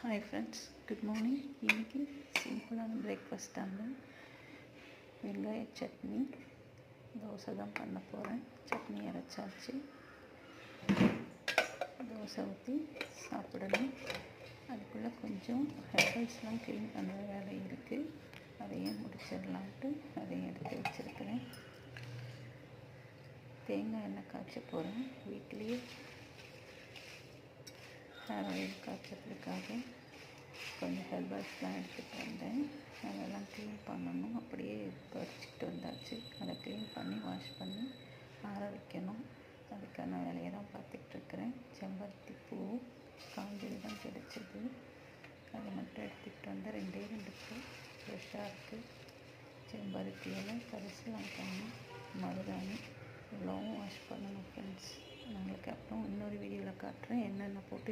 Hi friends, good morning. இன்றைக்கி சிம்பிளான பிரேக்ஃபாஸ்ட்டாக வெங்காய சட்னி தோசை தான் பண்ண போகிறேன். சட்னி அரைச்சாச்சு, தோசை ஊற்றி சாப்பிடணும். அதுக்குள்ளே கொஞ்சம் ஹெர்பல்ஸ்லாம் க்ளீன் பண்ணுற வேலை இருக்குது, அதையும் முடிச்சிடலான்ட்டு அதையும் எடுத்து வச்சுருக்கிறேன். தேங்காய் எண்ணெய் காய்ச்ச போகிறேன். வீட்லேயே ஹேர் ஆயில் காய்ச்சறதுக்காக கொஞ்சம் ஹெர்பல்ஸ்லாம் எடுத்துகிட்டு வந்தேன். அதெல்லாம் க்ளீன் பண்ணணும். அப்படியே பறிச்சுக்கிட்டு வந்தாச்சு. அதை க்ளீன் பண்ணி வாஷ் பண்ணி ஆற வைக்கணும். அதுக்கான வேலையை தான் பார்த்துட்ருக்குறேன். செம்பருத்தி பூ காஞ்சது தான் கிடச்சிது, அதை மட்டும் எடுத்துக்கிட்டு வந்தால் 2 பூ ஃப்ரெஷ்ஷாக இருக்குது. செம்பருத்தி இலை, கரிசலாங்கண்ணி, மருதாணி இவ்வளவும் வாஷ் பண்ணணும் ஃப்ரெண்ட்ஸ். நாங்களுக்கு அப்புறம் இன்னொரு வீடியோவில் காட்டுறேன் என்னென்ன போட்டு